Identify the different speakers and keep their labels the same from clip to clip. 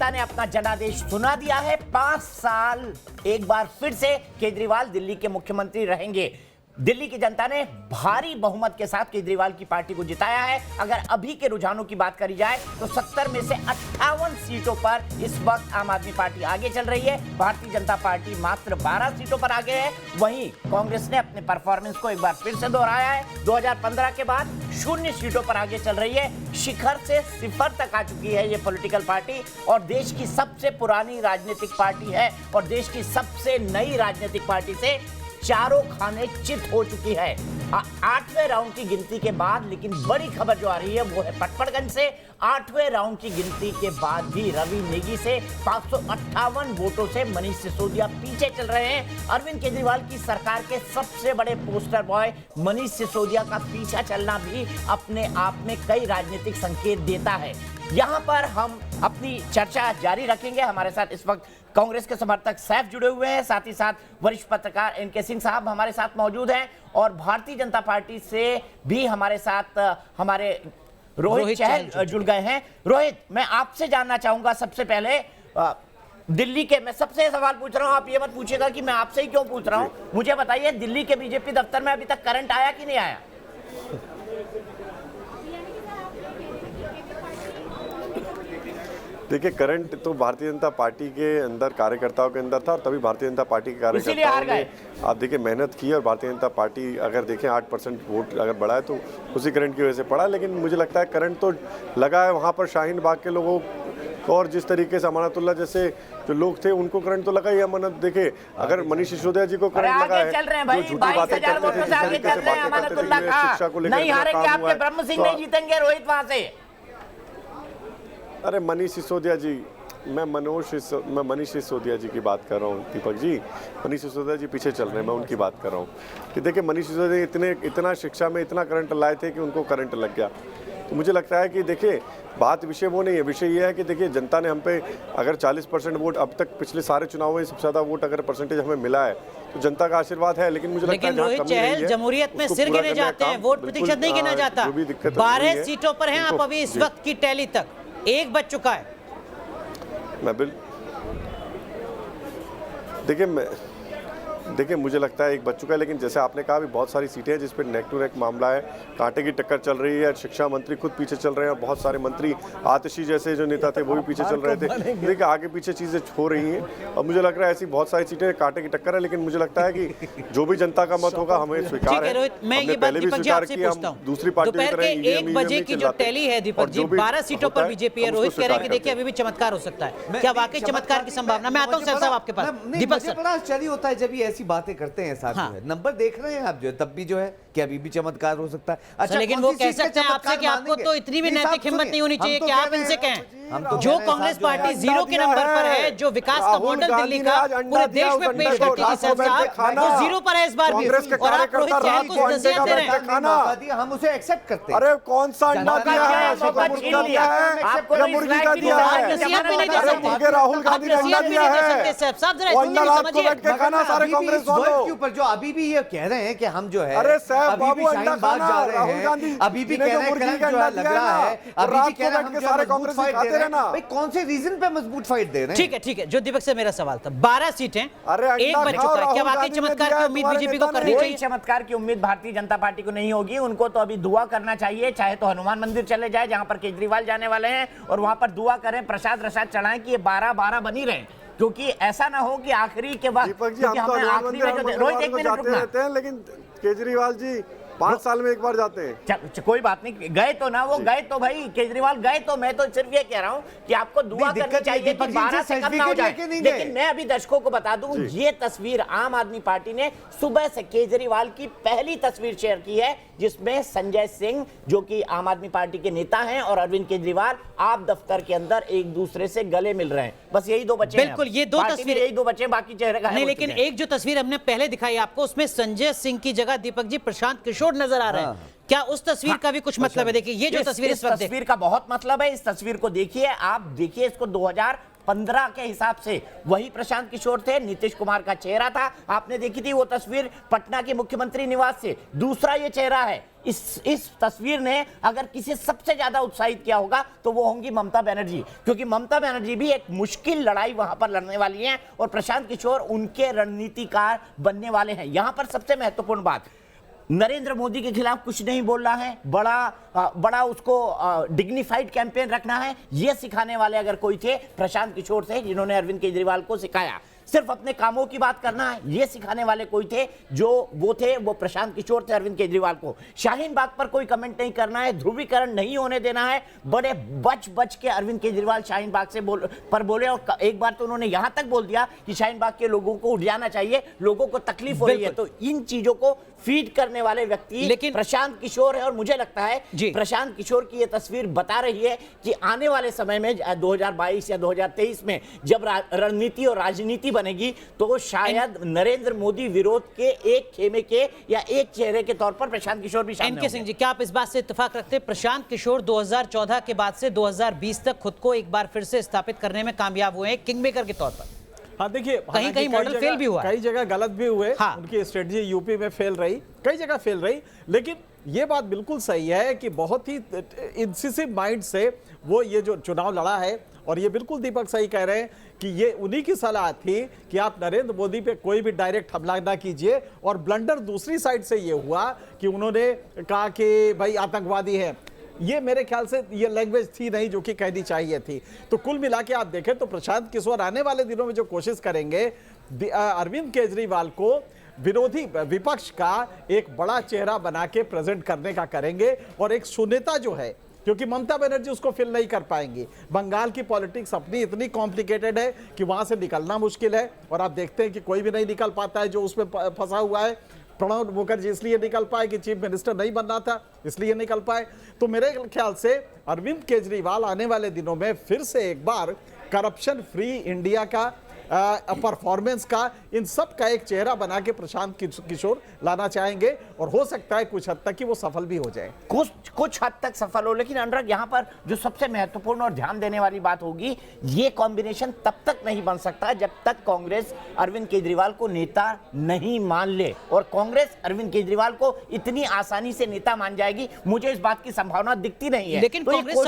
Speaker 1: जनता ने अपना जनादेश सुना दिया है। 5 साल एक बार फिर से केजरीवाल दिल्ली के मुख्यमंत्री रहेंगे। दिल्ली की जनता ने भारी बहुमत के साथ केजरीवाल की पार्टी को जिताया है। अगर अभी के रुझानों की बात करी जाए तो 70 में से 58 सीटों पर इस वक्त आम आदमी पार्टी आगे चल रही है। भारतीय जनता पार्टी मात्र 12 सीटों पर आगे है। वहीं कांग्रेस ने अपने परफॉर्मेंस को एक बार फिर से दोहराया है। 2015 के बाद 0 सीटों पर आगे चल रही है। शिखर से सिफर तक आ चुकी है ये पॉलिटिकल पार्टी और देश की सबसे पुरानी राजनीतिक पार्टी है और देश की सबसे नई राजनीतिक पार्टी से चारों खाने चित हो चुकी है। 8वें राउंड की गिनती के बाद, लेकिन बड़ी खबर जो आ रही है वो है पटपड़गंज से। 8वें राउंड की गिनती के बाद भी रवि नेगी से 558 वोटों से मनीष सिसोदिया पीछे चल रहे हैं। अरविंद केजरीवाल की सरकार के सबसे बड़े पोस्टर बॉय मनीष सिसोदिया का पीछा चलना भी अपने आप में कई राजनीतिक संकेत देता है। यहां पर हम अपनी चर्चा जारी रखेंगे। हमारे साथ इस वक्त कांग्रेस के समर्थक सैफ जुड़े हुए हैं, साथ ही साथ वरिष्ठ पत्रकार एनके सिंह साहब हमारे साथ मौजूद हैं और भारतीय जनता पार्टी से भी हमारे साथ हमारे रोहित चहल जुड़ गए हैं। रोहित, मैं आपसे जानना चाहूंगा सबसे पहले, दिल्ली के, मैं सबसे सवाल पूछ रहा हूं, आप ये मत पूछिएगा कि मैं आपसे ही क्यों पूछ रहा हूं। मुझे बताइए, दिल्ली के बीजेपी दफ्तर में अभी तक करंट आया कि नहीं आया?
Speaker 2: देखिए, करंट तो भारतीय जनता पार्टी के अंदर कार्यकर्ताओं के अंदर था और तभी भारतीय जनता पार्टी के कार्यकर्ताओं ने आप देखिए मेहनत की और भारतीय जनता पार्टी अगर देखें 8% वोट अगर बढ़ा है तो उसी करंट की वजह से पड़ा। लेकिन मुझे लगता है करंट तो लगा है वहाँ पर शाहीन बाग के लोगों और जिस तरीके से अमानतुल्लाह जैसे जो लोग थे उनको करंट तो लगा ही। अमानत देखे, अगर मनीष सिसोदिया जी को करंट लगा है, जो झूठी बातें करते थे, जिस तरीके से बातें करते थे, शिक्षा को लेकर काम हुआ है।
Speaker 1: ब्रह्म सिंह नहीं जीतेंगे रोहित वहां से।
Speaker 2: अरे मनीष सिसोदिया जी, मैं मनीष सिसोदिया जी की बात कर रहा हूँ दीपक जी। मनीष सिसोदिया जी पीछे चल रहे हैं, मैं उनकी बात कर रहा हूँ कि देखिए मनीष सिसोदिया इतना शिक्षा में इतना करंट लाए थे कि उनको करंट लग गया। तो मुझे लगता है कि देखिए बात विषय वो नहीं है, विषय ये है कि देखिए जनता ने हम पे अगर 40% वोट अब तक पिछले सारे चुनावों में सबसे ज़्यादा वोट अगर परसेंटेज हमें मिला है तो जनता का आशीर्वाद है। लेकिन मुझे लगता है
Speaker 3: रोहित चहल, जमहूरियत में सिर गिने जाते हैं, वोट प्रतिशत नहीं गिना जाता। 12 सीटों पर हैं आप अभी इस वक्त की टैली तक, 1 बच चुका है।
Speaker 2: देखिए मुझे लगता है 1 बच चुका है, लेकिन जैसे आपने कहा भी बहुत सारी सीटें हैं जिस पर नेक टू नेक मामला है, कांटे की टक्कर चल रही है। शिक्षा मंत्री खुद पीछे चल रहे हैं, बहुत सारे मंत्री आतिशी जैसे जो नेता थे वो भी पीछे चल रहे थे। देखिए आगे पीछे चीज़ें हो रही हैं और मुझे लग रहा है ऐसी बहुत सारी सीटें कांटे की टक्कर है। लेकिन मुझे लगता है कि जो भी जनता का मत होगा हमें स्वीकार है।
Speaker 3: हमने पहले भी स्वीकार किया, हम दूसरी पार्टी की तरह 1 बजे की जो टैली है दीपक जी, 12 सीटों पर बीजेपी है। रोहित कह रहे हैं कि देखिए अभी भी चमत्कार हो सकता है। क्या वाकई चमत्कार की संभावना? मैं आता हूं सर साहब आपके पास। दीपक सर,
Speaker 4: बड़ा आश्चर्य होता है जब ये ऐसी बातें करते हैं साथ में। नंबर देख रहे हैं आप जो है, तब भी जो है कि अभी भी चमत्कार हो सकता है।
Speaker 3: अच्छा, लेकिन वो कह सकते हैं आपसे कि आपको तो इतनी भी नैतिक हिम्मत नहीं होनी चाहिए कि आप इनसे कहें जो कांग्रेस पार्टी 0 के नंबर पर है, जो विकास का मॉडल दिल्ली का पूरे देश में पेश करती थी साहब, वो 0 पर है इस बार भी। और आप रोहित चहल को नसीहत दे रहे हैं,
Speaker 4: हम उसे एक्सेप्ट करते हैं।
Speaker 2: अरे कौन सा अंडा दिया है? मुर्गी का दिया है?
Speaker 3: नसीहत भी नहीं दे सकते,
Speaker 2: राहुल गांधी ने अंडा दिया है।
Speaker 3: साहब जरा समझिए
Speaker 4: के ऊपर जो अभी भी ये कह रहे हैं कि हम जो है अभी भी शाहीन बाग जा रहे हैं, अभी भी कह रहे हैं जो है लग रहा है, अभी भी कह रहे हैं हम जो मजबूत फाइट दे रहे हैं। भाई कौन से रीजन पे मजबूत फाइट दे रहे हैं?
Speaker 3: ठीक है। जो दीपक से मेरा सवाल था, 12 सीटें, 1 बच चुका है। क्या वाकई चमत्कार की उम्मीद बीजेपी को करनी चाहिए?
Speaker 1: चमत्कार की उम्मीद भारतीय जनता पार्टी को नहीं होगी। उनको तो अभी दुआ करना चाहिए, चाहे तो हनुमान मंदिर चले जाए जहां पर केजरीवाल जाने वाले हैं और वहां पर दुआ करें, प्रसाद रसाद चढ़ाएं कि ये 12-12 बनी रहे, क्योंकि ऐसा ना हो कि आखिरी के बाद रोहित 1 मिनट रुकना।
Speaker 2: लेकिन केजरीवाल जी 5 साल में एक बार जाते हैं।
Speaker 1: कोई बात नहीं, गए तो ना, वो गए तो भाई केजरीवाल गए तो। मैं तो सिर्फ ये कह रहा हूं कि आपको दुआ करनी चाहिए कि 12 से कम ना हो जाए। लेकिन मैं अभी दर्शकों को बता दूं, ये तस्वीर आम आदमी पार्टी ने सुबह से केजरीवाल की पहली तस्वीर शेयर की है, जिसमें संजय सिंह जो कि आम आदमी पार्टी के नेता हैं और अरविंद केजरीवाल आप दफ्तर के अंदर एक दूसरे से गले मिल रहे हैं। बस यही 2 बच्चे।
Speaker 3: बिल्कुल, ये 2 तस्वीरें,
Speaker 1: यही 2 बच्चे, बाकी चेहरे का
Speaker 3: नहीं। लेकिन एक जो तस्वीर हमने पहले दिखाई आपको, उसमें संजय सिंह की जगह दीपक जी प्रशांत किशोर नजर आ रहे हैं। क्या उस तस्वीर का भी कुछ मतलब है? देखिए ये जो तस्वीर
Speaker 1: इस तस्वीर का बहुत मतलब है। इस तस्वीर को देखिए, आप देखिए इसको 2000 2015 के हिसाब से वही प्रशांत किशोर थे, नीतीश कुमार का चेहरा था। आपने देखी थी वो तस्वीर पटना के मुख्यमंत्री निवास से। दूसरा ये चेहरा है। इस तस्वीर ने अगर किसी सबसे ज्यादा उत्साहित किया होगा तो वो होंगी ममता बनर्जी, क्योंकि ममता बनर्जी भी एक मुश्किल लड़ाई वहां पर लड़ने वाली हैं और प्रशांत किशोर उनके रणनीतिकार बनने वाले हैं। यहां पर सबसे महत्वपूर्ण बात, नरेंद्र मोदी के खिलाफ कुछ नहीं बोल रहा है, बड़ा उसको डिग्निफाइड कैंपेन रखना है, ये सिखाने वाले अगर कोई थे प्रशांत किशोर थे, जिन्होंने अरविंद केजरीवाल को सिखाया। सिर्फ अपने कामों की बात करना है, ये सिखाने वाले कोई थे जो वो प्रशांत किशोर थे अरविंद केजरीवाल को। शाहीन बाग पर कोई कमेंट नहीं करना है, ध्रुवीकरण नहीं होने देना है। बड़े बच के अरविंद केजरीवाल शाहीन बाग से बोले और एक बार तो उन्होंने यहां तक बोल दिया कि शाहीन बाग के लोगों को उठ जाना चाहिए, लोगों को तकलीफ हो रही है। तो इन चीजों को फीड करने वाले व्यक्ति लेकिन प्रशांत किशोर है और मुझे लगता है प्रशांत किशोर की यह तस्वीर बता रही है कि आने वाले समय में 2022 या 2023 में जब रणनीति और राजनीति बनेगी तो शायद नरेंद्र मोदी विरोध के एक खेमे के या एक चेहरे के तौर पर प्रशांत किशोर भी शामिल
Speaker 3: एनके सिंह जी, क्या आप इस बात से इत्तेफाक रखते हैं प्रशांत किशोर 2014 के बाद से 2020 तक खुद को एक बार फिर से स्थापित करने में कामयाब हुए हैं किंग मेकर के तौर पर?
Speaker 5: हाँ देखिए,
Speaker 3: कहीं मॉडल फेल भी हुआ,
Speaker 5: कई जगह गलत भी हुए।
Speaker 3: हाँ।
Speaker 5: उनकी स्ट्रेटजी यूपी में फेल रही, कई जगह फेल रही, लेकिन ये बात बिल्कुल सही है कि बहुत ही इंसिसिव माइंड से वो ये जो चुनाव लड़ा है। और ये बिल्कुल दीपक सही कह रहे हैं कि ये उन्हीं की सलाह थी कि आप नरेंद्र मोदी पे कोई भी डायरेक्ट हमला ना कीजिए। और ब्लंडर दूसरी साइड से ये हुआ कि उन्होंने कहा कि भाई आतंकवादी है। ये मेरे ख्याल से ये लैंग्वेज थी नहीं जो कि कहनी चाहिए थी। तो कुल मिला के आप देखें तो प्रशांत किशोर आने वाले दिनों में जो कोशिश करेंगे अरविंद केजरीवाल को विरोधी विपक्ष का एक बड़ा चेहरा बना के प्रेजेंट करने का करेंगे। और एक सुनेता जो है, क्योंकि ममता बनर्जी उसको फिल नहीं कर पाएंगी। बंगाल की पॉलिटिक्स अपनी इतनी कॉम्प्लिकेटेड है कि वहां से निकलना मुश्किल है। और आप देखते हैं कि कोई भी नहीं निकल पाता है जो उसमें फंसा हुआ है। प्रणब मुखर्जी इसलिए निकल पाए कि चीफ मिनिस्टर नहीं बनना था, इसलिए निकल पाए। तो मेरे ख्याल से अरविंद केजरीवाल आने वाले दिनों में फिर से एक बार करप्शन फ्री इंडिया का परफॉर्मेंस का इन सब का एक चेहरा बना के प्रशांत किशोर लाना चाहेंगे। और हो सकता है कुछ हद तक कि वो सफल भी हो जाए,
Speaker 1: कुछ हद तक सफल हो। लेकिन अनुराग, यहाँ पर जो सबसे महत्वपूर्ण और ध्यान देने वाली बात होगी, ये कॉम्बिनेशन तब तक नहीं बन सकता जब तक कांग्रेस अरविंद केजरीवाल को नेता नहीं मान ले। और कांग्रेस अरविंद केजरीवाल को इतनी आसानी से नेता मान जाएगी, मुझे इस बात की संभावना दिखती नहीं है।
Speaker 3: लेकिन कांग्रेस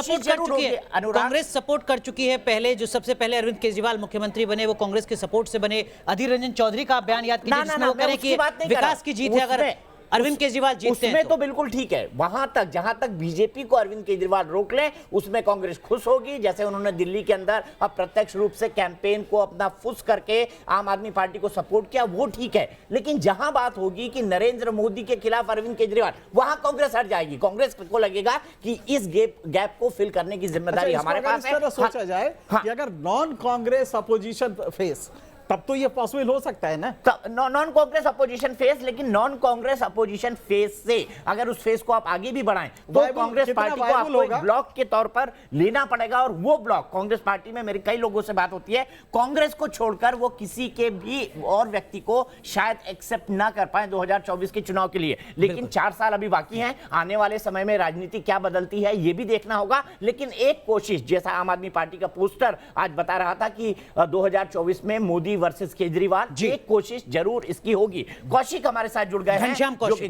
Speaker 3: सपोर्ट कर चुकी है। पहले जो सबसे पहले अरविंद केजरीवाल मुख्यमंत्री बने वो कांग्रेस के सपोर्ट से बने। अधीर रंजन चौधरी का बयान याद कीजिए जिसमें वो कह रहे कि विकास की जीत है अगर अरविंद केजरीवाल जीतते हैं
Speaker 1: तो बिल्कुल ठीक है। वहां तक जहां तक बीजेपी को अरविंद केजरीवाल रोक ले उसमें कांग्रेस खुश होगी। जैसे उन्होंने दिल्ली के अंदर अप्रत्यक्ष रूप से कैंपेन को अपना फुस करके आम आदमी पार्टी को सपोर्ट किया, वो ठीक है। लेकिन जहां बात होगी कि नरेंद्र मोदी के खिलाफ अरविंद केजरीवाल, वहां कांग्रेस हट जाएगी। कांग्रेस को लगेगा कि इस गैप को फिल करने की जिम्मेदारी हमारे पास है।
Speaker 5: सोचा जाए कि अगर नॉन कांग्रेस अपोजिशन फेस, तब तो ये पॉसिबल हो सकता है ना,
Speaker 1: नॉन कांग्रेस अपोजिशन फेस। लेकिन नॉन कांग्रेस अपोजिशन फेस से अगर उस फेस को आप आगे भी बढ़ाएं तो कांग्रेस पार्टी को आपको एक ब्लॉक के तौर पर लेना पड़ेगा। और वो ब्लॉक कांग्रेस पार्टी में मेरी कई लोगों से बात होती है, कांग्रेस को छोड़कर वो किसी के भी और व्यक्ति को शायद एक्सेप्ट ना कर पाए 2024 के चुनाव के लिए। लेकिन 4 साल अभी बाकी हैं, आने वाले समय में राजनीति क्या बदलती है ये भी देखना होगा। लेकिन एक कोशिश, जैसा आम आदमी पार्टी का पोस्टर आज बता रहा था कि 2024 में मोदी वर्सेस केजरीवाल, एक कोशिश जरूर इसकी होगी। कौशिक हमारे साथ जुड़ गए हैं,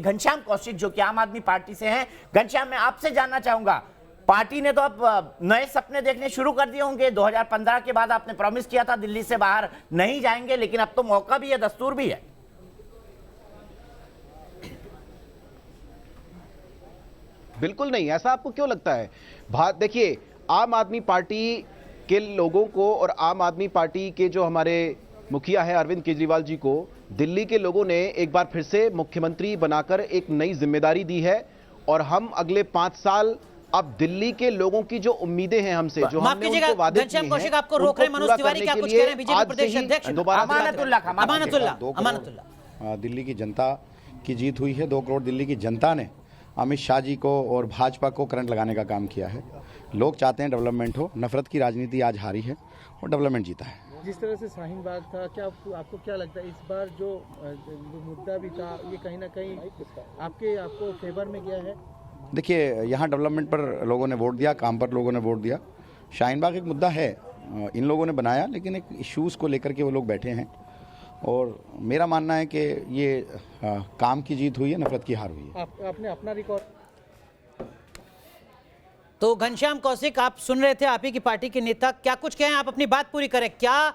Speaker 1: घनश्याम कौशिक जो कि आम आदमी पार्टी से हैं। घनश्याम, मैं आपसे जानना चाहूंगा, पार्टी ने तो अब नए सपने देखने शुरू कर दिए होंगे। 2015 के बाद आपने प्रॉमिस किया था दिल्ली से बाहर नहीं जाएंगे, लेकिन अब तो मौका भी है, दस्तूर भी है।
Speaker 6: बिल्कुल नहीं, ऐसा आपको क्यों लगता है? देखिए, आम आदमी पार्टी के लोगों को और आम आदमी पार्टी के जो हमारे मुखिया है अरविंद केजरीवाल जी को दिल्ली के लोगों ने एक बार फिर से मुख्यमंत्री बनाकर एक नई जिम्मेदारी दी है। और हम अगले 5 साल अब दिल्ली के लोगों की जो उम्मीदें हैं हमसे, जो हमने उनको वादे किए हैं,
Speaker 3: कौशिक आपको रोक रहे हैं मनोज तिवारी, क्या कुछ कह रहे हैं बीजेपी प्रदेश अध्यक्ष
Speaker 7: अमानतुल्लाह? दिल्ली की जनता की जीत हुई है। 2 करोड़ दिल्ली की जनता ने अमित शाह जी को और भाजपा को करंट लगाने का काम किया है। लोग चाहते हैं डेवलपमेंट हो, नफरत की राजनीति आज हारी है और डेवलपमेंट जीता है।
Speaker 8: जिस तरह से शाहीन बाग था, क्या आपको क्या लगता है इस बार जो मुद्दा भी था ये कहीं ना कहीं आपको फेवर में गया है?
Speaker 7: देखिए, यहाँ डेवलपमेंट पर लोगों ने वोट दिया, काम पर लोगों ने वोट दिया। शाहीन बाग एक मुद्दा है, इन लोगों ने बनाया, लेकिन एक इश्यूज़ को लेकर के वो लोग बैठे हैं। और मेरा मानना है कि ये काम की जीत हुई है, नफरत की हार हुई है।
Speaker 8: आपने अपना रिकॉर्ड।
Speaker 3: तो घनश्याम कौशिक, आप सुन रहे थे आप ही की पार्टी के नेता, क्या कुछ कहें, आप अपनी बात पूरी करें। क्या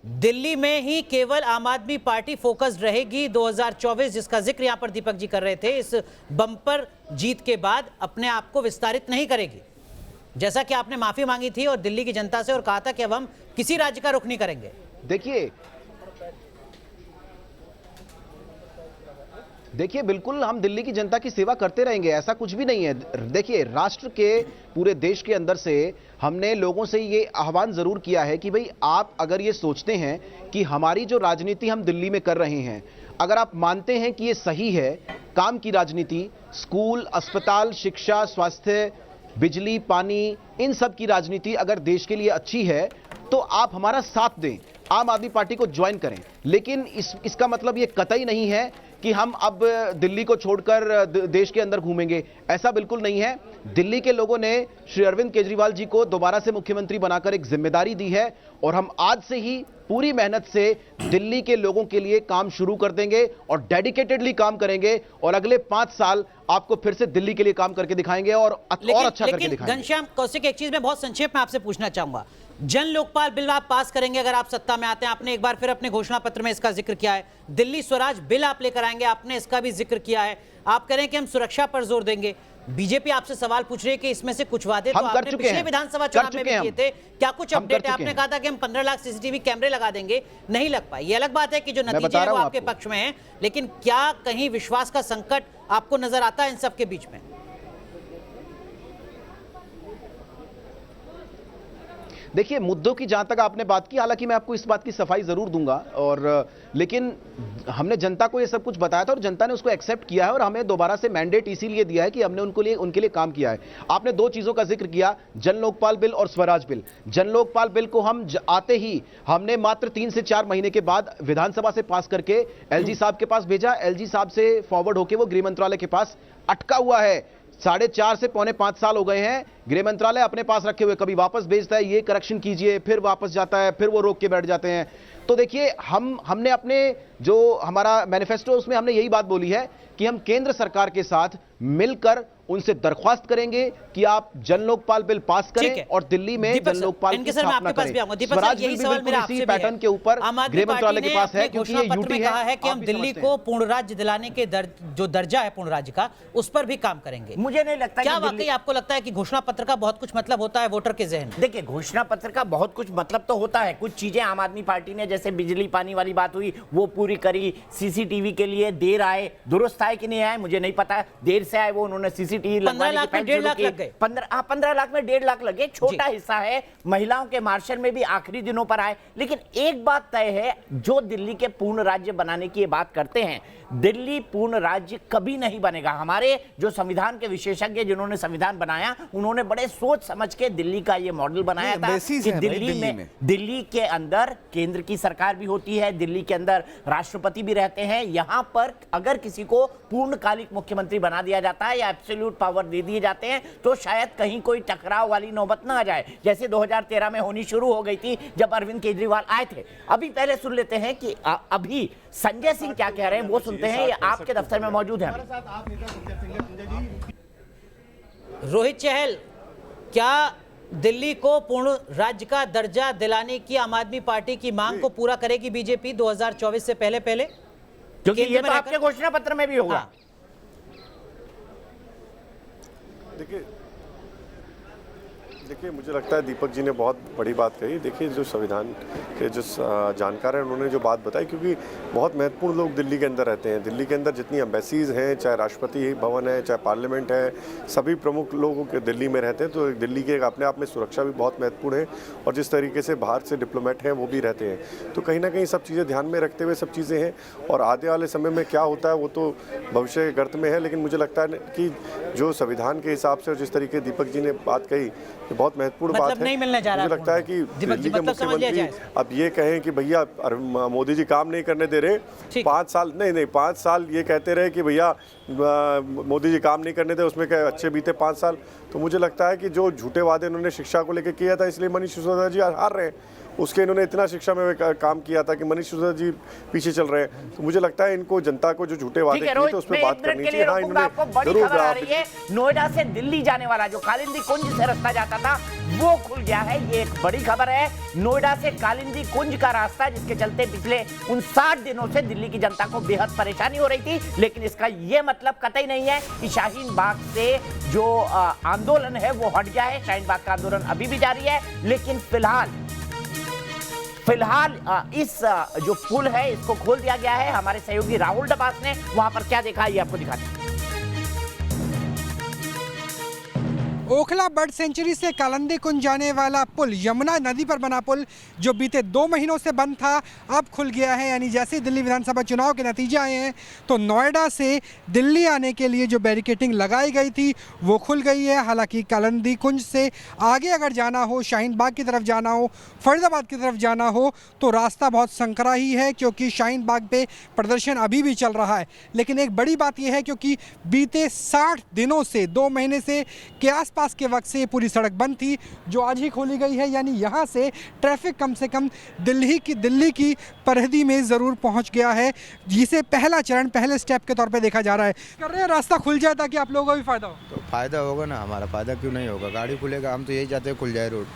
Speaker 3: दिल्ली में ही केवल आम आदमी पार्टी फोकस्ड रहेगी 2024, जिसका जिक्र यहां पर दीपक जी कर रहे थे, इस बम्पर जीत के बाद अपने आप को विस्तारित नहीं करेगी? जैसा कि आपने माफी मांगी थी और दिल्ली की जनता से और कहा था कि अब हम किसी राज्य का रुख नहीं करेंगे।
Speaker 6: देखिए बिल्कुल हम दिल्ली की जनता की सेवा करते रहेंगे, ऐसा कुछ भी नहीं है। देखिए राष्ट्र के, पूरे देश के अंदर से हमने लोगों से ये आह्वान जरूर किया है कि भाई आप अगर ये सोचते हैं कि हमारी जो राजनीति हम दिल्ली में कर रहे हैं, अगर आप मानते हैं कि ये सही है, काम की राजनीति, स्कूल, अस्पताल, शिक्षा, स्वास्थ्य, बिजली, पानी, इन सब की राजनीति अगर देश के लिए अच्छी है तो आप हमारा साथ दें, आम आदमी पार्टी को ज्वाइन करें। लेकिन इसका मतलब ये कतई नहीं है कि हम अब दिल्ली को छोड़कर देश के अंदर घूमेंगे, ऐसा बिल्कुल नहीं है। दिल्ली के लोगों ने श्री अरविंद केजरीवाल जी को दोबारा से मुख्यमंत्री बनाकर एक जिम्मेदारी दी है और हम आज से ही पूरी मेहनत से दिल्ली के लोगों के लिए काम शुरू कर देंगे और डेडिकेटेडली काम करेंगे और अगले 5 साल आपको फिर से दिल्ली के लिए काम करके दिखाएंगे और अच्छा करके दिखाएंगे।
Speaker 3: घनश्याम कौशिक, एक चीज मैं बहुत संक्षेप में आपसे पूछना चाहूंगा, जन लोकपाल बिल आप पास करेंगे अगर आप सत्ता में आते हैं, आपने एक बार फिर अपने घोषणा पत्र में इसका जिक्र किया है। दिल्ली स्वराज बिल आप लेकर आएंगे, आपने इसका भी जिक्र किया है। आप कह रहे हैं कि हम सुरक्षा पर जोर देंगे। बीजेपी आपसे सवाल पूछ रही है कि इसमें से कुछ वादे तो आपने पिछले विधानसभा चुनाव में भी किए थे, क्या कुछ अपडेट है? आपने कहा था कि हम 15 लाख सीसीटीवी कैमरे लगा देंगे, नहीं लग पाए। ये अलग बात है कि जो नतीजे हैं वो आपके पक्ष में है, लेकिन क्या कहीं विश्वास का संकट आपको नजर आता है इन सब के बीच में?
Speaker 6: देखिए मुद्दों की जहां तक आपने बात की, हालांकि मैं आपको इस बात की सफाई जरूर दूंगा, और लेकिन हमने जनता को ये सब कुछ बताया था और जनता ने उसको एक्सेप्ट किया है और हमें दोबारा से मैंडेट इसीलिए दिया है कि हमने उनके लिए काम किया है। आपने 2 चीजों का जिक्र किया, जन लोकपाल बिल और स्वराज बिल। जन लोकपाल बिल को हम आते ही हमने मात्र 3 से 4 महीने के बाद विधानसभा से पास करके एलजी साहब के पास भेजा। एलजी साहब से फॉरवर्ड होकर वो गृह मंत्रालय के पास अटका हुआ है। 4.5 से पौने 5 साल हो गए हैं गृह मंत्रालय अपने पास रखे हुए, कभी वापस भेजता है, ये करेक्शन कीजिए, फिर वापस जाता है, फिर वो रोक के बैठ जाते हैं। तो देखिए हमने अपने जो हमारा मैनिफेस्टो उसमें हमने यही बात बोली है कि हम केंद्र सरकार के साथ मिलकर उनसे दरख्वास्त करेंगे कि आप जन लोकपाल बिल पास करें और दिल्ली में जन लोकपाल की स्थापना करें। स्वराज बिल भी बिल्कुल इसी पैटर्न के ऊपर गृह मंत्रालय के पास है, क्योंकि ये यूटी है।
Speaker 3: कहा है कि हम दिल्ली को पूर्ण राज्य दिलाने के जो दर्जा है पूर्ण राज्य का, उस पर भी काम करेंगे।
Speaker 1: मुझे नहीं लगता
Speaker 3: क्या वाकई आपको लगता है कि घोषणा पत्र का बहुत कुछ मतलब होता है वोटर के जहन में?
Speaker 1: देखिए घोषणा पत्र का बहुत कुछ मतलब तो होता है। कुछ चीजें आम आदमी पार्टी ने, जैसे बिजली पानी वाली बात हुई, वो पूरी करी। सीसीटीवी के लिए देर आए, दुरुस्त आए कि नहीं आए मुझे नहीं पता, देर से आए वो, उन्होंने सीसीटीवी
Speaker 3: 15 लाख में 1.5 लाख लग गए।
Speaker 1: 15 लाख में 1.5 लाख लगे, छोटा हिस्सा है। महिलाओं के मार्शल में भी आखिरी दिनों पर आए। लेकिन एक बात तय है, जो दिल्ली के पूर्ण राज्य बनाने की बात करते हैं, दिल्ली पूर्ण राज्य कभी नहीं बनेगा। हमारे जो संविधान के विशेषज्ञ जिन्होंने संविधान बनाया, उन्होंने बड़े सोच समझ के दिल्ली का ये मॉडल बनाया था कि दिल्ली के अंदर केंद्र की सरकार भी होती है, दिल्ली के अंदर राष्ट्रपति भी रहते हैं। यहां पर अगर किसी को पूर्णकालिक मुख्यमंत्री बना दिया जाता है या एब्सोल्यूट पावर दे दिए जाते हैं तो शायद कहीं कोई टकराव वाली नौबत ना आ जाए, जैसे 2013 में होनी शुरू हो गई थी जब अरविंद केजरीवाल आए थे। अभी पहले सुन लेते हैं कि अभी संजय सिंह क्या कह रहे हैं, वो सुनते हैं। ये आपके दफ्तर में मौजूद है।
Speaker 3: रोहित चहल, क्या दिल्ली को पूर्ण राज्य का दर्जा दिलाने की आम आदमी पार्टी की मांग को पूरा करेगी बीजेपी 2024 से पहले?
Speaker 1: क्योंकि ये तो आपके घोषणा पत्र में भी होगा।
Speaker 3: हाँ।
Speaker 2: देखिए मुझे लगता है दीपक जी ने बहुत बड़ी बात कही। देखिए जो संविधान के जो जानकार हैं उन्होंने जो बात बताई, क्योंकि बहुत महत्वपूर्ण लोग दिल्ली के अंदर रहते हैं। दिल्ली के अंदर जितनी एम्बेसीज हैं, चाहे राष्ट्रपति भवन है, चाहे पार्लियामेंट है, सभी प्रमुख लोग दिल्ली में रहते हैं। तो दिल्ली के अपने आप में सुरक्षा भी बहुत महत्वपूर्ण है और जिस तरीके से बाहर से डिप्लोमेट हैं वो भी रहते हैं। तो कहीं ना कहीं सब चीज़ें ध्यान में रखते हुए सब चीज़ें हैं। और आने वाले समय में क्या होता है वो तो भविष्य के गर्त में है, लेकिन मुझे लगता है कि जो संविधान के हिसाब से और जिस तरीके दीपक जी ने बात कही, बहुत महत्वपूर्ण बात है।
Speaker 3: नहीं मिलने जा रहा
Speaker 2: मुझे लगता है कि दिल्ली के मुख्यमंत्री अब ये कहें कि भैया मोदी जी काम नहीं करने दे रहे, 5 साल नहीं 5 साल ये कहते रहे कि भैया मोदी जी काम नहीं करने दे, उसमें क्या अच्छे बीते 5 साल। तो मुझे लगता है कि जो झूठे वादे उन्होंने शिक्षा को लेकर किया था, इसलिए मनीष सिसोदिया जी हार रहे हैं। उसके इन्होंने इतना शिक्षा में काम किया था कि मनीष सिसोदिया जी पीछे चल रहे हैं। तो मुझे लगता है इनको जनता को जो झूठे वादे किए थे उस पर बात करनी चाहिए। हाँ, इन्होंने
Speaker 1: बड़ी खबर आ रही है, नोएडा से दिल्ली जाने वाला जो कालिंदी कुंज से रास्ता जाता था वो खुल गया है। ये एक बड़ी खबर है। नोएडा से कालिंदी कुंज का रास्ता, जिसके चलते पिछले 59 दिनों से दिल्ली की जनता को बेहद परेशानी हो रही थी, लेकिन इसका ये मतलब कतई नहीं है कि शाहीन बाग से जो आंदोलन है वो हट गया है। शाहीन बाग का आंदोलन अभी भी जारी है, लेकिन फिलहाल इस जो पुल है इसको खोल दिया गया है। हमारे सहयोगी राहुल डबास ने वहां पर क्या देखा ये आपको दिखाते हैं।
Speaker 9: ओखला बर्ड सेंचुरी से कालिंदी कुंज जाने वाला पुल, यमुना नदी पर बना पुल, जो बीते 2 महीनों से बंद था, अब खुल गया है। यानी जैसे दिल्ली विधानसभा चुनाव के नतीजे आए हैं तो नोएडा से दिल्ली आने के लिए जो बैरिकेडिंग लगाई गई थी वो खुल गई है। हालांकि कालिंदी कुंज से आगे अगर जाना हो, शाहीन बाग की तरफ जाना हो, फरीदाबाद की तरफ जाना हो तो रास्ता बहुत संकरा ही है, क्योंकि शाहीन बाग पे प्रदर्शन अभी भी चल रहा है। लेकिन एक बड़ी बात यह है क्योंकि बीते 60 दिनों से 2 महीने से के आसपास के वक्त से पूरी सड़क बंद थी, जो आज ही खोली गई है। यानी यहाँ से ट्रैफिक कम से कम दिल्ली की परिधि में ज़रूर पहुँच गया है, जिसे पहला चरण, पहले स्टेप के तौर पे देखा जा रहा है। कर रहे हैं रास्ता खुल जाए ताकि आप लोगों को भी फायदा हो।
Speaker 10: तो फायदा होगा ना, हमारा फायदा क्यों नहीं होगा? गाड़ी खुलेगा, हम तो यही चाहते हैं खुल जाए रोड।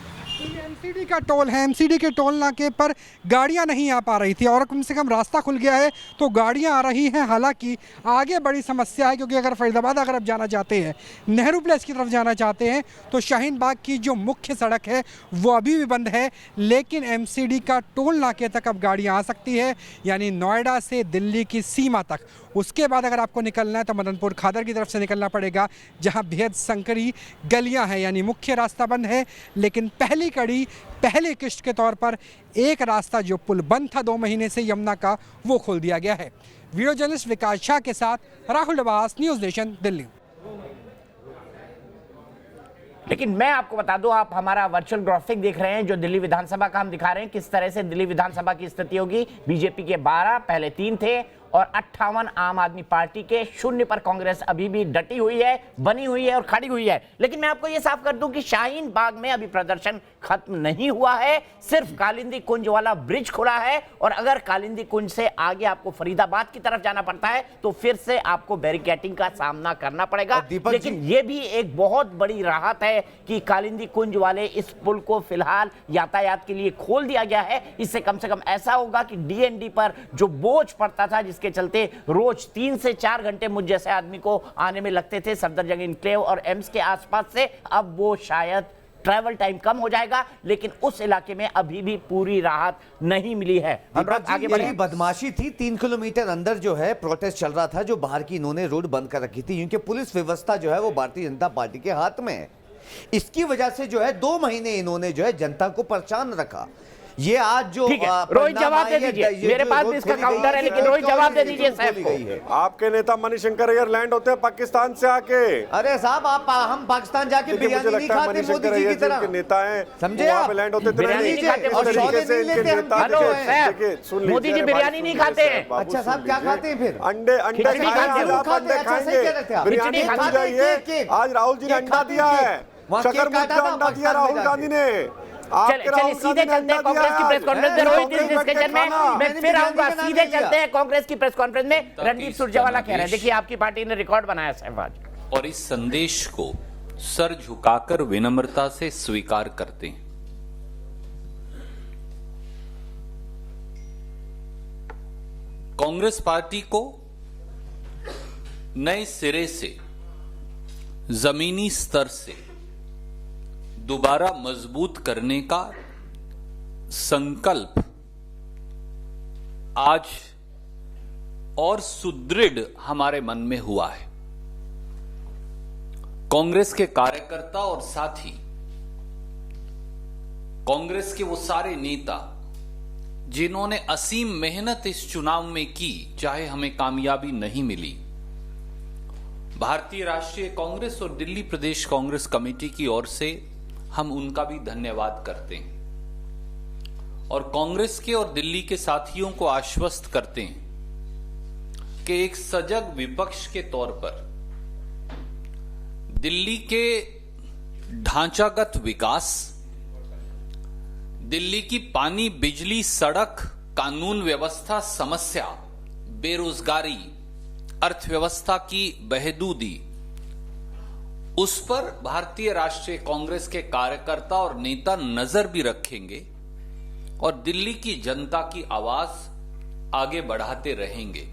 Speaker 9: एमसीडी का टोल है, एमसीडी के टोल नाके पर गाड़ियां नहीं आ पा रही थी और कम से कम रास्ता खुल गया है तो गाड़ियां आ रही हैं। हालांकि आगे बड़ी समस्या है, क्योंकि अगर फरीदाबाद अगर आप जाना चाहते हैं, नेहरू प्लेस की तरफ जाना चाहते हैं तो शाहीन बाग की जो मुख्य सड़क है वो अभी भी बंद है, लेकिन एमसीडी का टोल नाके तक अब गाड़ियाँ आ सकती है, यानी नोएडा से दिल्ली की सीमा तक। उसके बाद अगर आपको निकलना है तो मदनपुर खादर की तरफ से निकलना पड़ेगा, जहाँ बेहद संकरी गलियाँ हैं, यानी मुख्य रास्ता बंद है। लेकिन पहली कड़ी, पहली किश्त के तौर पर एक रास्ता जो पुल बंद था 2 महीने से यमुना का, वो खोल दिया गया है। वीडियो जर्नलिस्ट विकास झा के साथ राहुल डबास, न्यूज़ नेशन, दिल्ली।
Speaker 1: लेकिन मैं आपको बता दूं, आप हमारा वर्चुअल ग्राफिक देख रहे हैं जो दिल्ली विधानसभा का हम दिखा रहे हैं, किस तरह से दिल्ली विधानसभा की स्थिति होगी। बीजेपी के 12, पहले 3 थे और 58 आम आदमी पार्टी के, 0 पर कांग्रेस अभी भी डटी हुई है, बनी हुई है और खड़ी हुई है। लेकिन मैं आपको यह साफ कर दूं कि शाहीन बाग में अभी प्रदर्शन खत्म नहीं हुआ है, सिर्फ कालिंदी कुंज वाला ब्रिज खुला है। और अगर कालिंदी कुंज से आगे आपको फरीदाबाद की तरफ जाना पड़ता है तो फिर से आपको बैरिकेडिंग का सामना करना पड़ेगा। लेकिन यह भी एक बहुत बड़ी राहत है कि कालिंदी कुंज वाले इस पुल को फिलहाल यातायात के लिए खोल दिया गया है। इससे कम से कम ऐसा होगा कि डीएनडी पर जो बोझ पड़ता था, जिसके चलते रोज 3 से 4 घंटे मुझ जैसे आदमी को आने में लगते थे सफदरजंग इनक्लेव और एम्स के आसपास से, अब वो शायद ट्रैवल टाइम कम हो जाएगा। लेकिन उस इलाके में अभी भी पूरी राहत नहीं मिली है।
Speaker 4: आगे बढ़े। बदमाशी थी, 3 किलोमीटर अंदर जो है प्रोटेस्ट चल रहा था, जो बाहर की इन्होंने रोड बंद कर रखी थी, क्योंकि पुलिस व्यवस्था जो है वो भारतीय जनता पार्टी के हाथ में है। इसकी वजह से जो है 2 महीने इन्होंने जो है जनता को परेशान रखा। ये आज जो
Speaker 1: रोहित जवाब दे दीजिए, मेरे पास भी इसका काउंटर है, लेकिन रोहित जवाब दे दीजिए साहब को।
Speaker 2: आपके नेता मणिशंकर अय्यर लैंड होते हैं पाकिस्तान से आके।
Speaker 4: अरे साहब, आप हम पाकिस्तान जाके बिरयानी नहीं खाते मोदी जी की तरह,
Speaker 2: नेता हैं,
Speaker 4: समझे आप?
Speaker 2: लैंड होते
Speaker 1: बिरयानी नहीं खाते मोदी जी, बिरयानी नहीं खाते हैं।
Speaker 4: अच्छा साहब, क्या खाते हैं फिर?
Speaker 2: अंडे खाएंगे। आज राहुल जी ने अंडा दिया है, शकरमुर्ग का अंडा दिया राहुल गांधी ने।
Speaker 1: चलिए सीधे चलते हैं कांग्रेस की प्रेस कॉन्फ्रेंस में। रोहित इस डिस्कशन में मैं फिर आऊंगा। सीधे चलते हैं कांग्रेस की प्रेस कॉन्फ्रेंस में। रणदीप सुरजेवाला कह रहे हैं, देखिए आपकी पार्टी ने रिकॉर्ड बनाया सहवाज,
Speaker 11: और इस संदेश को सर झुकाकर विनम्रता से स्वीकार करते हैं। कांग्रेस पार्टी को नए सिरे से, जमीनी स्तर से दोबारा मजबूत करने का संकल्प आज और सुदृढ़ हमारे मन में हुआ है। कांग्रेस के कार्यकर्ता और साथी, कांग्रेस के वो सारे नेता जिन्होंने असीम मेहनत इस चुनाव में की, चाहे हमें कामयाबी नहीं मिली, भारतीय राष्ट्रीय कांग्रेस और दिल्ली प्रदेश कांग्रेस कमेटी की ओर से हम उनका भी धन्यवाद करते हैं और कांग्रेस के और दिल्ली के साथियों को आश्वस्त करते हैं कि एक सजग विपक्ष के तौर पर दिल्ली के ढांचागत विकास, दिल्ली की पानी, बिजली, सड़क, कानून व्यवस्था समस्या, बेरोजगारी, अर्थव्यवस्था की बहबूदी, उस पर भारतीय राष्ट्रीय कांग्रेस के कार्यकर्ता और नेता नजर भी रखेंगे और दिल्ली की जनता की आवाज आगे बढ़ाते रहेंगे।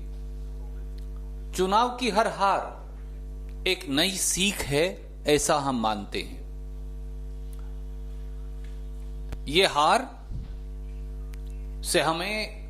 Speaker 11: चुनाव की हर हार एक नई सीख है, ऐसा हम मानते हैं। ये हार से हमें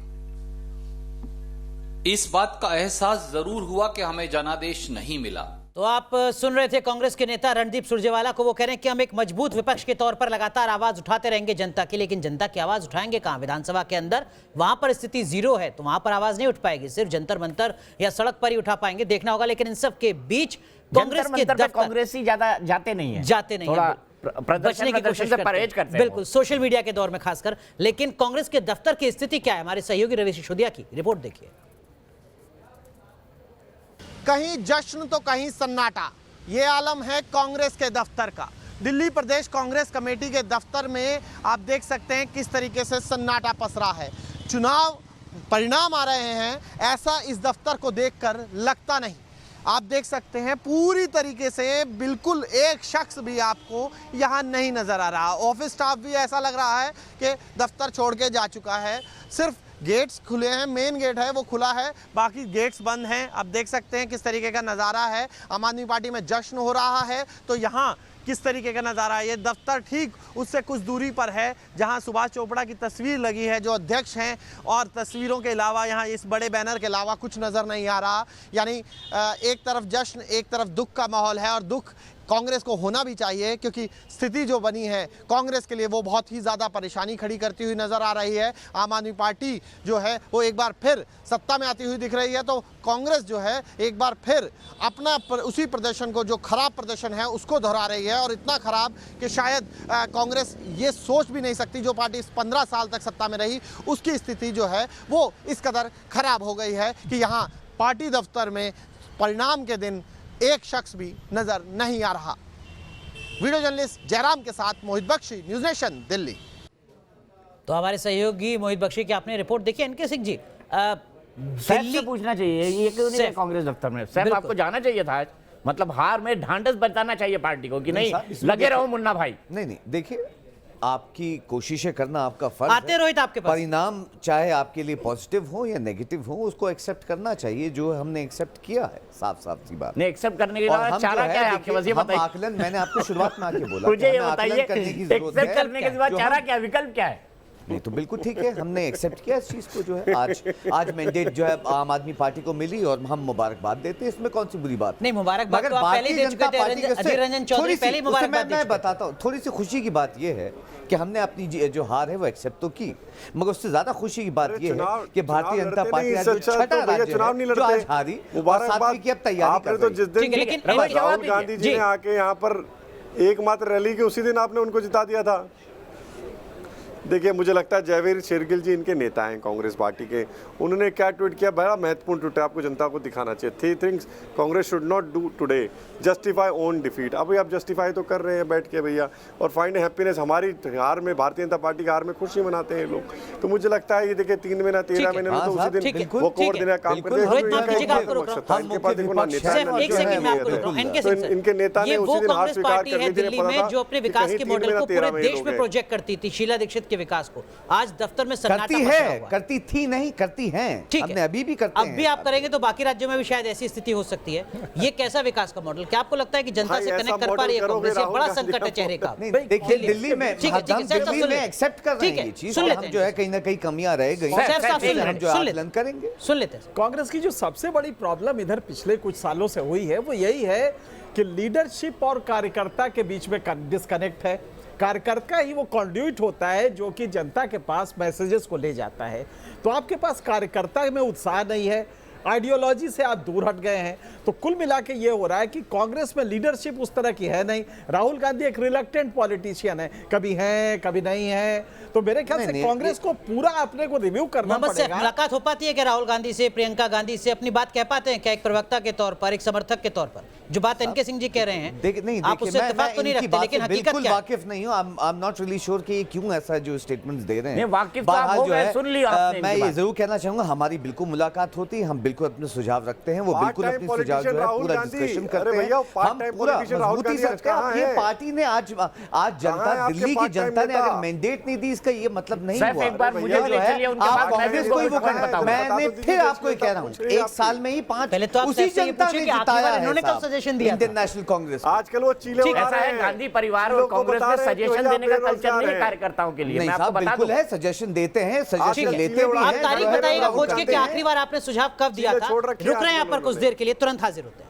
Speaker 11: इस बात का एहसास जरूर हुआ कि हमें जनादेश नहीं मिला।
Speaker 3: तो आप सुन रहे थे कांग्रेस के नेता रणदीप सुरजेवाला को। वो कह रहे हैं कि हम एक मजबूत विपक्ष के तौर पर लगातार आवाज उठाते रहेंगे जनता की, लेकिन जनता की आवाज उठाएंगे कहां? विधानसभा के अंदर वहां पर स्थिति जीरो है, तो वहां पर आवाज नहीं उठ पाएगी, सिर्फ जंतर मंतर या सड़क पर ही उठा पाएंगे, देखना होगा। लेकिन इन सब के बीच कांग्रेस के दफ्तर,
Speaker 1: कांग्रेसी ज्यादा जाते नहीं है,
Speaker 3: थोड़ा बचने की कोशिश
Speaker 1: परहेज करते हैं।
Speaker 3: बिल्कुल, सोशल मीडिया के दौर में खासकर। लेकिन कांग्रेस के दफ्तर की स्थिति क्या है? हमारे सहयोगी रवि सिसोदिया की रिपोर्ट देखिए।
Speaker 12: कहीं जश्न तो कहीं सन्नाटा, ये आलम है कांग्रेस के दफ्तर का। दिल्ली प्रदेश कांग्रेस कमेटी के दफ्तर में आप देख सकते हैं किस तरीके से सन्नाटा पसरा है। चुनाव परिणाम आ रहे हैं, ऐसा इस दफ्तर को देखकर लगता नहीं। आप देख सकते हैं पूरी तरीके से बिल्कुल एक शख्स भी आपको यहाँ नहीं नजर आ रहा। ऑफिस स्टाफ भी ऐसा लग रहा है कि दफ्तर छोड़ के जा चुका है। सिर्फ गेट्स खुले हैं, मेन गेट है वो खुला है, बाकी गेट्स बंद हैं। आप देख सकते हैं किस तरीके का नज़ारा है। आम आदमी पार्टी में जश्न हो रहा है तो यहाँ किस तरीके का नज़ारा है। ये दफ्तर ठीक उससे कुछ दूरी पर है जहाँ सुभाष चोपड़ा की तस्वीर लगी है जो अध्यक्ष हैं, और तस्वीरों के अलावा यहाँ इस बड़े बैनर के अलावा कुछ नज़र नहीं आ रहा। यानी एक तरफ जश्न, एक तरफ दुख का माहौल है, और दुख कांग्रेस को होना भी चाहिए क्योंकि स्थिति जो बनी है कांग्रेस के लिए वो बहुत ही ज़्यादा परेशानी खड़ी करती हुई नज़र आ रही है। आम आदमी पार्टी जो है वो एक बार फिर सत्ता में आती हुई दिख रही है, तो कांग्रेस जो है एक बार फिर अपना उसी प्रदर्शन को, जो खराब प्रदर्शन है, उसको दोहरा रही है। और इतना खराब कि शायद कांग्रेस ये सोच भी नहीं सकती, जो पार्टी 15 साल तक सत्ता में रही उसकी स्थिति जो है वो इस कदर खराब हो गई है कि यहाँ पार्टी दफ्तर में परिणाम के दिन एक शख्स भी नजर नहीं आ रहा। वीडियो जर्नलिस्ट जयराम के साथ मोहित बख्शी, न्यूज़ नेशन, दिल्ली।
Speaker 3: तो हमारे सहयोगी मोहित बख्शी की आपने रिपोर्ट देखी। एनके सिंह जी,
Speaker 1: दिल्ली से पूछना चाहिए ये क्यों नहीं है कांग्रेस दफ्तर में? सैफ आपको जाना चाहिए था, मतलब हार में ढांढस बताना चाहिए पार्टी को कि नहीं लगे रहो मुन्ना भाई।
Speaker 4: नहीं, देखिए आपकी कोशिशें करना आपका फर्ज
Speaker 3: आते रोहित आपके पास।
Speaker 4: परिणाम चाहे आपके लिए पॉजिटिव हो या नेगेटिव हो, उसको एक्सेप्ट करना चाहिए, जो हमने एक्सेप्ट किया है। साफ सी बात।
Speaker 1: नहीं, एक्सेप्ट करने के बाद चारा क्या है आपके पास ये बताइए।
Speaker 4: आकलन मैंने आपको शुरुआत में आके बोला,
Speaker 1: मुझे ये बताइए, एक्सेप्ट करने के बाद चारा क्या, विकल्प क्या है?
Speaker 4: नहीं तो बिल्कुल ठीक है, हमने एक्सेप्ट किया इस चीज को। जो है आज मैंडेट जो है आम आदमी पार्टी को मिली और हम मुबारकबाद देते हैं, इसमें कौन सी बुरी बात?
Speaker 3: नहीं, मुबारकबाद तो आप पहले ही दे चुके थे। अधीर रंजन चौधरी पहले मुबारकबाद।
Speaker 4: मैं बताता हूँ, थोड़ी सी खुशी की बात यह है कि हमने अपनी जो हार है वो एक्सेप्ट तो की, मगर उससे ज्यादा खुशी की बात यह है कि भारतीय जनता पार्टी आज छठा राज्य है जो आज हारी, और सातवीं की अब तैयारी कर रही है।
Speaker 2: जिस दिन राहुल गांधी जी ने आके यहाँ पर एकमात्र रैली के उसी दिन आपने उनको जिता दिया था। देखिए, मुझे लगता है जयवीर शेरगिल जी इनके नेता हैं कांग्रेस पार्टी के। उन्होंने क्या ट्वीट किया, बड़ा महत्वपूर्ण ट्वीट है, आपको जनता को दिखाना चाहिए। 3 things Congress should not do today, justify own defeat. अभी आप जस्टिफाई तो कर रहे हैं बैठ के भैया, और फाइंड हैप्पीनेस। हमारी हार में, भारतीय जनता पार्टी की हार में खुशी मनाते हैं लोग। तो मुझे लगता है ये देखिए 3 महीना 13 महीने में तो उसी दिन वो कवर देने का काम करते हैं। इनके नेता ने उसी दिन हार स्वीकार कर ली थी,
Speaker 3: जो अपने विकास के मॉडल को पूरे देश में प्रोजेक्ट करती थी, शीला दीक्षित के विकास को। आज दफ्तर में सन्नाटा पसरा हुआ है।
Speaker 4: करती थी नहीं, करती हैं, हमने अभी भी करते हैं।
Speaker 3: अब भी आप करेंगे तो बाकी राज्यों में भी शायद ऐसी स्थिति हो सकती है। ये कैसा विकास का मॉडल? क्या आपको लगता है कि जनता से कनेक्ट कर पा रही है कांग्रेस? ये बड़ा संकट है चेहरे का।
Speaker 4: देखिए, दिल्ली में एक्सेप्ट कर रहे हैं ये चीज, हम जो है कहीं ना कहीं कमियां रह गई, हम जो आकलन करेंगे।
Speaker 3: सुन लेते हैं।
Speaker 5: कांग्रेस की जो सबसे बड़ी प्रॉब्लम इधर पिछले कुछ सालों से हुई है वो यही है कि लीडरशिप और कार्यकर्ता के बीच में डिस्कनेक्ट है। कार्यकर्ता ही वो कंड्यूट होता है जो कि जनता के पास मैसेजेस को ले जाता है। तो आपके पास कार्यकर्ता में उत्साह नहीं है, आइडियोलॉजी से आप दूर हट गए हैं। तो कुल मिला के ये हो रहा है कि कांग्रेस में लीडरशिप उस तरह की है नहीं। राहुल गांधी एक रिलक्टेंट पॉलिटिशियन है, कभी है कभी नहीं है। तो मेरे ख्याल से कांग्रेस को पूरा अपने को रिव्यू करना पड़ेगा।
Speaker 3: मुलाकात हो पाती है क्या राहुल गांधी से, प्रियंका गांधी से, अपनी बात कह पाते हैं क्या एक प्रवक्ता के तौर पर, एक समर्थक के तौर पर? जो बात एनके सिंह जी कह रहे हैं आप उससे इत्तेफाक तो नहीं रखते, लेकिन हकीकत क्या है?
Speaker 4: वाकिफ नहीं हूं, I am not really sure कि क्यों ऐसा जो स्टेटमेंट्स दे रहे हैं।
Speaker 1: वाकिफ तो आप हो गए, सुन लिया आपने।
Speaker 4: मैं ये जरूर कहना चाहूंगा हमारी बिल्कुल मुलाकात होती है, हम बिल्कुल अपने सुझाव रखते हैं, वो बिल्कुल अपने सुझाव जो है पूरा डिस्कशन करते हैं, हम पूरा मजबूती से रखते हैं। ये पार्टी ने आज जनता, दिल्ली की जनता ने अगर मैंडेट नहीं दी, इसका ये मतलब नहीं हुआ
Speaker 1: एक बार मुझे जो है
Speaker 4: आप कांग्रेस को ही वो करना। मैंने फिर आपको ये कह रहा हूँ, एक साल में ही 5
Speaker 3: पहले तो आप
Speaker 4: उसी जनता ने जिताया है।
Speaker 3: इन्होंने कब सजेशन दिया?
Speaker 4: इंडियन नेशनल कांग्रेस
Speaker 2: आजकल वो चीले उड़ा
Speaker 1: ऐसा
Speaker 2: रहे
Speaker 1: है,
Speaker 2: हैं।
Speaker 1: गांधी परिवार और कांग्रेस में सजेशन देने का कल्चर नहीं है कार्यकर्ताओं के लिए।
Speaker 4: नहीं
Speaker 1: मैं आपको
Speaker 4: साहब,
Speaker 1: बता
Speaker 4: बिल्कुल
Speaker 1: दूं।
Speaker 4: है, सजेशन देते हैं, सजेशन लेते भी हैं।
Speaker 3: आप तारीख बताइएगा खोज के कि आखिरी बार आपने सुझाव कब दिया था। रुक रहे हैं यहाँ पर कुछ देर के लिए, तुरंत हाजिर होते हैं।